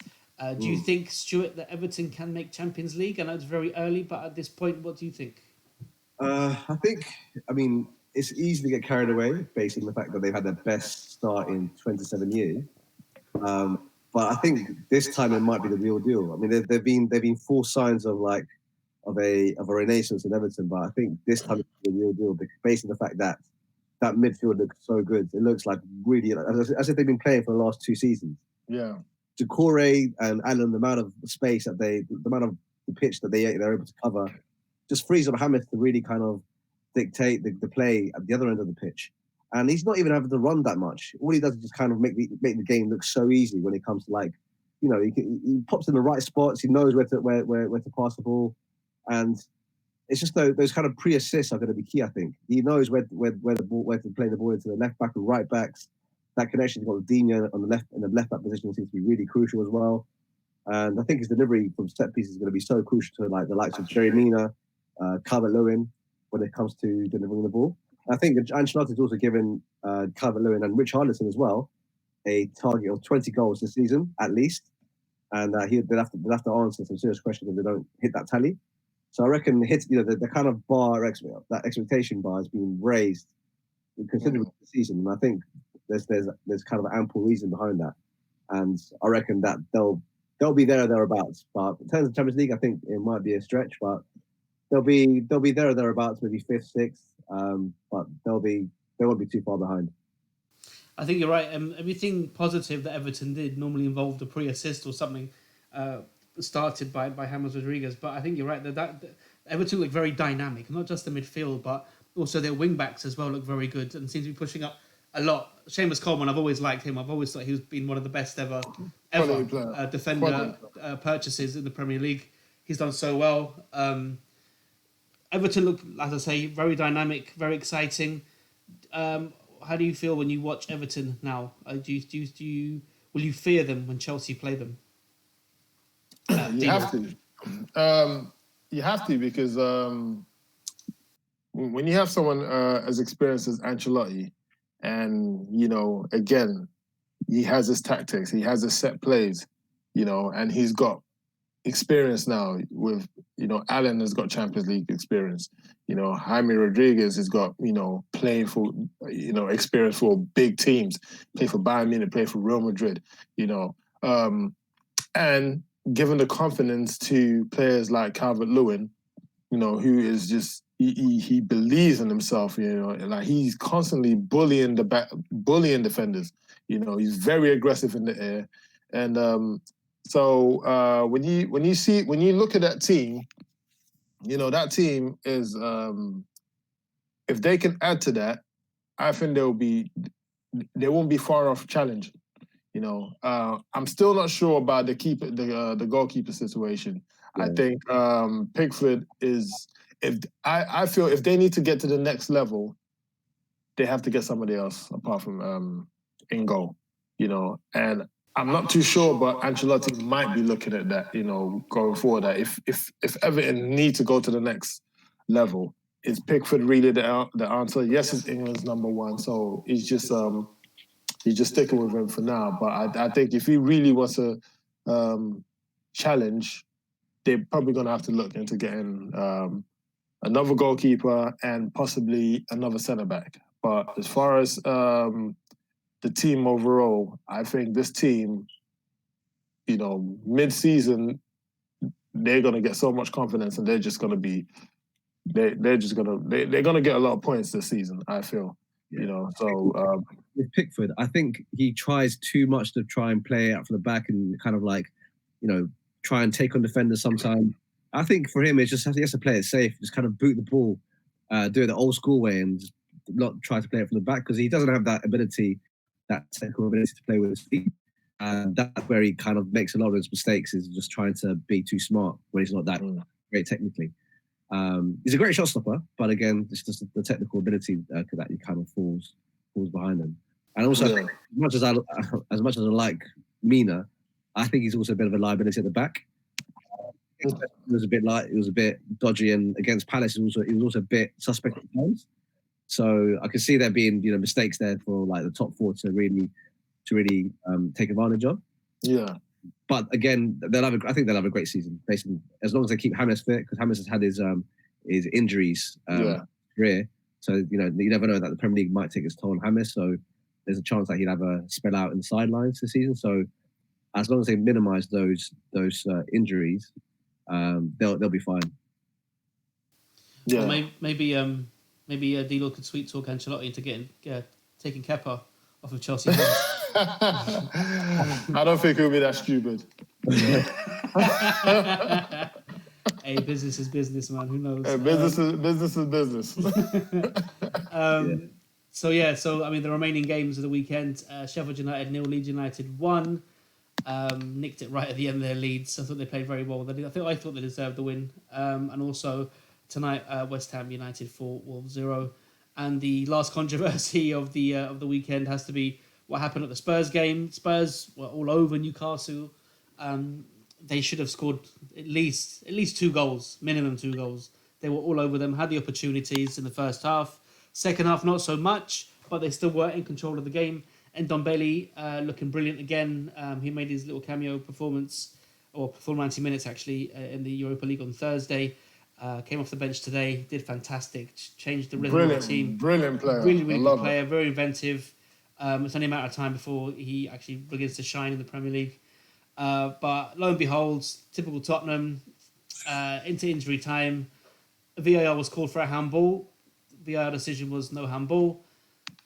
Do you think, Stuart, that Everton can make Champions League? I know it's very early, but at this point, what do you think? I think, it's easy to get carried away based on the fact that they've had their best start in 27 years. But I think this time it might be the real deal. I mean, there've been 4 signs of a renaissance in Everton, but I think this time it's the real deal based on the fact that midfield looks so good. It looks like really as if they've been playing for the last 2 seasons. Yeah. Decore and Allen, the amount of space that the amount of the pitch that they're able to cover, just frees up James to really kind of dictate the play at the other end of the pitch. And he's not even having to run that much. All he does is just kind of make the game look so easy when it comes to he pops in the right spots. He knows where to pass the ball, and it's just those kind of pre-assists are going to be key. I think he knows where to play the ball into the left back and right backs. That connection he's got with Dina on the left back position seems to be really crucial as well. And I think his delivery from set pieces is going to be so crucial to the likes of Jerry Mina, Calvert-Lewin when it comes to delivering the ball. I think Ancelotti has also given Calvert-Lewin and Rich Harlison as well a target of 20 goals this season at least, and they'll have to answer some serious questions if they don't hit that tally. So I reckon the kind of bar that expectation bar has been raised considerably this season, and I think there's kind of ample reason behind that, and I reckon that they'll be there or thereabouts. But in terms of Champions League, I think it might be a stretch, but they'll be there or thereabouts, maybe 5th, 6th, but they won't be too far behind. I think you're right. Everything positive that Everton did normally involved a pre-assist or something started by James Rodriguez. But I think you're right that Everton look very dynamic, not just the midfield, but also their wing backs as well look very good and seem to be pushing up a lot. Seamus Coleman, I've always liked him. I've always thought he's been one of the best ever defender purchases in the Premier League. He's done so well. Everton look, as I say, very dynamic, very exciting. How do you feel when you watch Everton now? Will you fear them when Chelsea play them? You have to. You have to because when you have someone as experienced as Ancelotti, and again, he has his tactics, he has his set plays, and he's got experience now with, Allen has got Champions League experience. Jaime Rodriguez has got, playing for, experience for big teams, play for Bayern Munich, play for Real Madrid, and given the confidence to players like Calvert-Lewin, who is just, he believes in himself, like he's constantly bullying defenders, he's very aggressive in the air. And so when you look at that team, that team is, if they can add to that, I think they won't be far off challenge. I'm still not sure about the goalkeeper situation. Yeah. I think Pickford is, I feel if they need to get to the next level, they have to get somebody else apart from in goal, and I'm not too sure, but Ancelotti might be looking at that, going forward. That if Everton need to go to the next level, is Pickford really the answer? Yes, it's England's number 1, so he's just sticking with him for now. But I think if he really wants to challenge, they're probably going to have to look into getting another goalkeeper and possibly another centre back. But as far as the team overall, I think this team, mid-season, they're going to get so much confidence, and they're just going to be, they're going to get a lot of points this season, I feel. You know, so with Pickford, I think he tries too much to try and play out from the back and kind of like, you know, try and take on defenders sometimes. I think for him, it's just he has to play it safe, just kind of boot the ball, do it the old school way, and just not try to play it from the back because he doesn't have that ability, that technical ability to play with his feet. And that's where he kind of makes a lot of his mistakes, is just trying to be too smart when he's not that great technically. He's a great shot stopper, but again, it's just the technical ability that he kind of falls behind him. And also, I think, as much as I like Mina, I think he's also a bit of a liability at the back. It was a bit dodgy, and against Palace, he was also a bit suspect at times. So I can see there being mistakes there for like the top four to really take advantage of. Yeah. But again, I think they'll have a great season, basically, as long as they keep James fit, because James has had his injuries career. So you never know that the Premier League might take its toll on James. So there's a chance that he'd have a spell out in the sidelines this season. So as long as they minimise those injuries, they'll be fine. Yeah. Well, maybe D-Lord could sweet talk Ancelotti into taking Kepa off of Chelsea. I don't think he'll be that stupid. Hey, business is business, man. Who knows? Hey, business is business. So I mean, the remaining games of the weekend: Sheffield United 0, Leeds United 1. Nicked it right at the end of their leads. I thought they played very well. I thought they deserved the win. And also tonight, West Ham United 4, Wolves 0. And the last controversy of the weekend has to be what happened at the Spurs game. Spurs were all over Newcastle. They should have scored at least 2 goals, minimum 2 goals. They were all over them, had the opportunities in the first half. Second half, not so much, but they still were in control of the game. And Ndombele looking brilliant again. He made his little cameo performance, or full 90 minutes actually, in the Europa League on Thursday. Came off the bench today, did fantastic, changed the rhythm of the team. Brilliant player. Really good player, very inventive. It's only a matter of time before he actually begins to shine in the Premier League. But lo and behold, typical Tottenham, into injury time. VAR was called for a handball. VAR decision was no handball.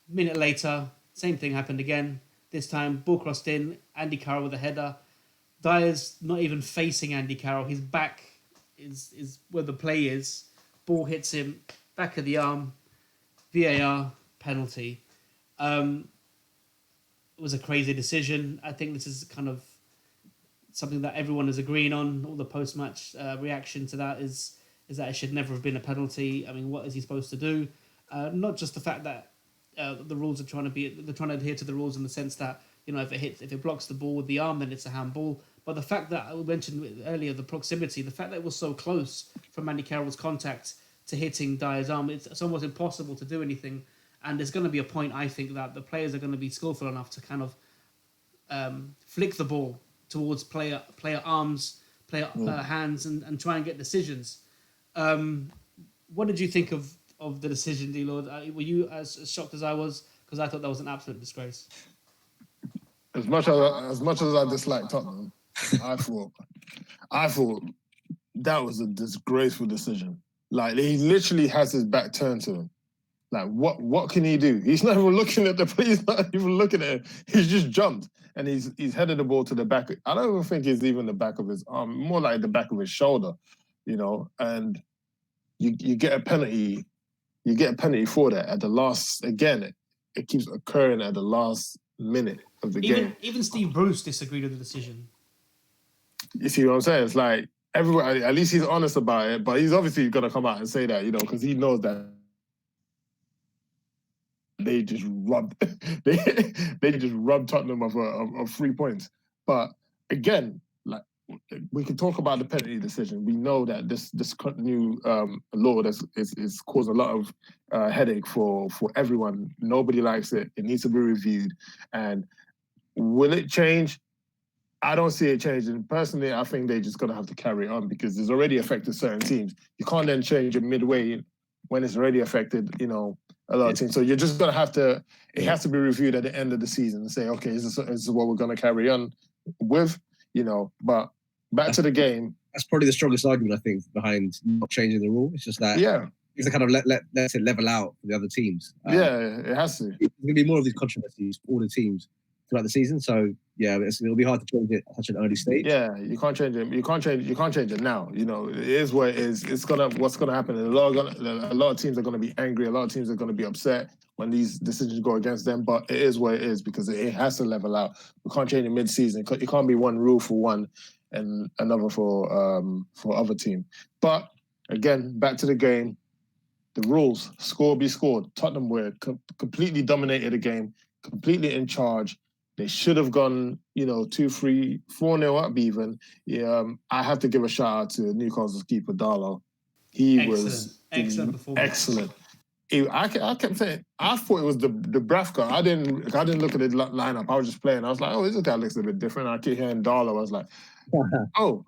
Minute later, same thing happened again. This time, ball crossed in, Andy Carroll with a header. Dyer's not even facing Andy Carroll. His back is where the play is. Ball hits him, back of the arm. VAR, penalty. It was a crazy decision. I think this is kind of something that everyone is agreeing on. All the post-match reaction to that is that it should never have been a penalty. I mean, what is he supposed to do? Not just the fact that the rules they're trying to adhere to the rules in the sense that, if it blocks the ball with the arm, then it's a handball. But the fact that I mentioned earlier, the proximity, the fact that it was so close from Andy Carroll's contact to hitting Dyer's arm, it's almost impossible to do anything. And there's going to be a point, I think, that the players are going to be skillful enough to kind of flick the ball towards player arms, player hands, and try and get decisions. What did you think of the decision, D-Lord? Were you as shocked as I was? Because I thought that was an absolute disgrace. As much as I dislike Tottenham, I thought that was a disgraceful decision. Like, he literally has his back turned to him. Like, what can he do? He's not even looking at he's not even looking at him. He's just jumped and he's headed the ball to the back. I don't even think it's even the back of his arm, more like the back of his shoulder, and you get a penalty. You get a penalty for that at the last. Again, it keeps occurring at the last minute of the game. Even Steve Bruce disagreed with the decision. You see what I'm saying? It's like everyone. At least he's honest about it, but he's obviously gonna come out and say that, because he knows that they just rubbed Tottenham of 3 points. But again, like, we can talk about the penalty decision. We know that this new law is causing a lot of headache for everyone. Nobody likes it. It needs to be reviewed. And will it change? I don't see it changing. Personally, I think they're just going to have to carry on because it's already affected certain teams. You can't then change it midway when it's already affected, a lot of teams. So you're just going to have to, it has to be reviewed at the end of the season and say, okay, is this what we're going to carry on with, but back to the game. That's probably the strongest argument, I think, behind not changing the rule. It's just that It's to kind of let it level out for the other teams. It has to. There's going to be more of these controversies for all the teams throughout the season. So yeah, it'll be hard to change it at such an early stage. Yeah, you can't change it. You can't change it now. You know, it is what it is. What's gonna happen. A lot of teams are gonna be angry. A lot of teams are gonna be upset when these decisions go against them. But it is what it is because it has to level out. We can't change it mid-season. It can't be one rule for one and another for other team. But again, back to the game. The rules: score be scored. Tottenham were completely dominated the game, completely in charge. They should have gone, 2-3, 4-0 up even. I have to give a shout out to Newcastle's keeper, Darlow. He was excellent performance. Excellent. I kept saying, I thought it was the Bravka. I didn't look at the lineup. I was just playing. I was like, oh, this guy looks a bit different. I keep hearing Darlow. I was like, oh,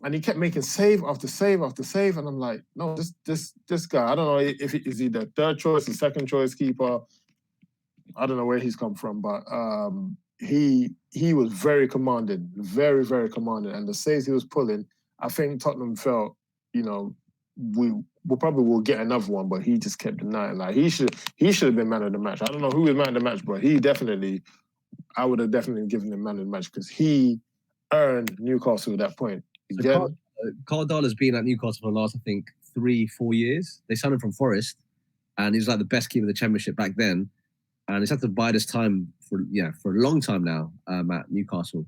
and he kept making save after save after save. And I'm like, no, this guy, I don't know if is he the third choice, the second choice keeper. I don't know where he's come from, but he was very commanding, very, very commanding. And the saves he was pulling, I think Tottenham felt, we probably will get another one, but he just kept denying. Like he should have been man of the match. I don't know who was man of the match, but I would have definitely given him man of the match because he earned Newcastle at that point. Again, Carl Darlow's been at Newcastle for the last, I think, 3-4 years. They signed him from Forest, and he was like the best keeper in the Championship back then. And he's had to bide his time for a long time now at Newcastle.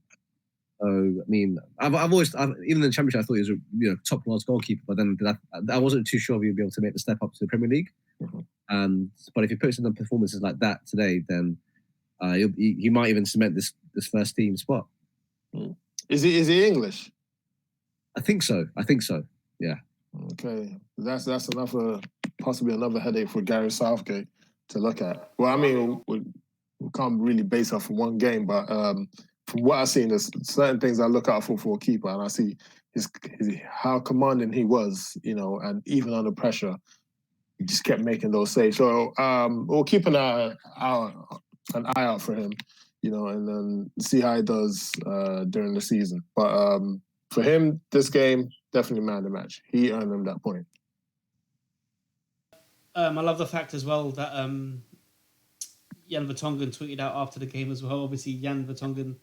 So I mean, I've always even in the Championship I thought he was a top class goalkeeper, but then I wasn't too sure if he'd be able to make the step up to the Premier League. Mm-hmm. But if he puts in the performances like that today, then he might even cement this first team spot. Is he English? I think so. Yeah. Okay, that's possibly another headache for Gary Southgate to look at. Well, I mean, we can't really base off of one game, but from what I've seen, there's certain things I look out for a keeper, and I see how commanding he was, and even under pressure, he just kept making those saves. So we'll keep an eye out for him, and then see how he does during the season. But for him, this game, definitely man of the match. He earned him that point. I love the fact as well that Jan Vertonghen tweeted out after the game as well. Obviously, Jan Vertonghen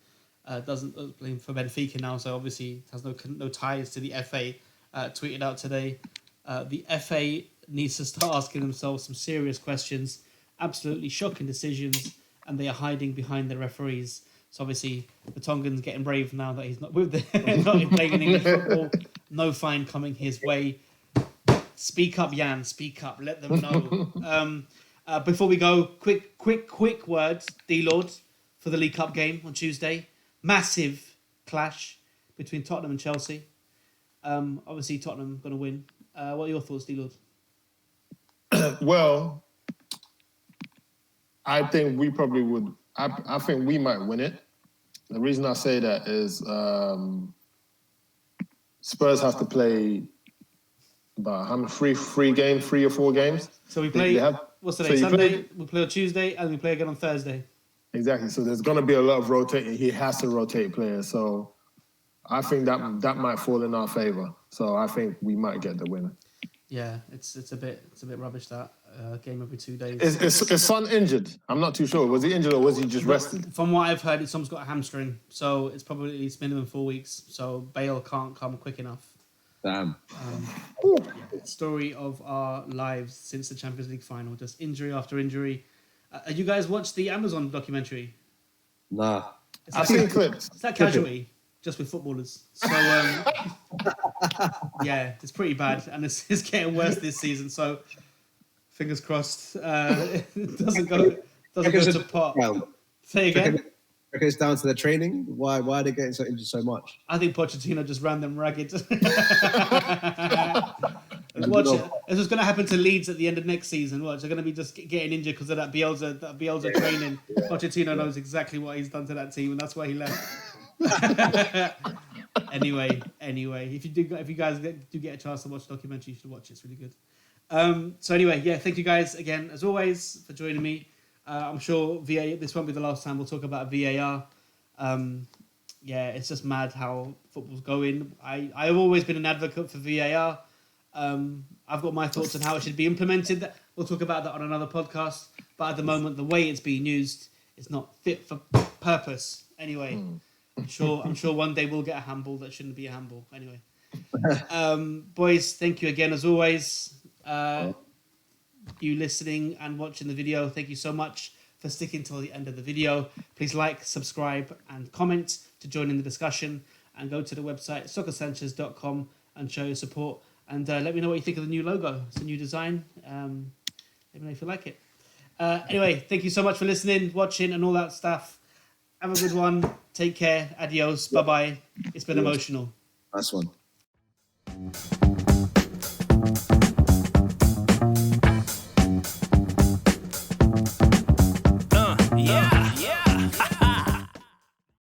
doesn't play for Benfica now, so obviously has no ties to the FA. Tweeted out today, the FA needs to start asking themselves some serious questions. Absolutely shocking decisions, and they are hiding behind the referees. So obviously, Vertonghen's getting brave now that he's not with not playing in English football. No fine coming his way. Speak up, Jan. Speak up. Let them know. Before we go, quick words, D-Lord, for the League Cup game on Tuesday. Massive clash between Tottenham and Chelsea. Obviously, Tottenham going to win. What are your thoughts, D-Lord? Well, I think we probably would. I think we might win it. The reason I say that is Spurs have to play about how many, three or four games. So we play, what's today, Sunday? We play on Tuesday and we play again on Thursday. Exactly. So there's going to be a lot of rotating. He has to rotate players. So I think that might fall in our favour. So I think we might get the win. Yeah, it's a bit rubbish that game every 2 days. Is Son injured? I'm not too sure. Was he injured or was he just rested? From what I've heard, Son's got a hamstring, so it's probably at least minimum 4 weeks. So Bale can't come quick enough. Damn. Story of our lives since the Champions League final, just injury after injury. You guys watched the Amazon documentary? Nah. I've seen clips. It's that casualty, just with footballers. So, yeah, it's pretty bad, and it's getting worse this season. So, fingers crossed, it doesn't go to pot. Say again. It's down to the training. Why are they getting so injured so much? I think Pochettino just ran them ragged. Watch it. This is going to happen to Leeds at the end of next season. Watch, they're going to be just getting injured because of that Bielsa training. Pochettino knows exactly what he's done to that team, and that's why he left. Anyway, if you guys do get a chance to watch the documentary, you should watch it. It's really good. So anyway, yeah, thank you guys again as always for joining me. I'm sure this won't be the last time we'll talk about VAR. Yeah, it's just mad how football's going. I've always been an advocate for VAR. I've got my thoughts on how it should be implemented. We'll talk about that on another podcast. But at the moment, the way it's being used is not fit for purpose. Anyway, I'm sure one day we'll get a handball that shouldn't be a handball. Anyway, boys, thank you again as always. You listening and watching the video, thank you so much for sticking till the end of the video. Please like, subscribe, and comment to join in the discussion. And go to the website SoccerSanchez.com and show your support. And let me know what you think of the new logo. It's a new design. Let me know if you like it. Anyway, thank you so much for listening, watching, and all that stuff. Have a good one. Take care. Adios. Bye-bye. It's been emotional. Nice one.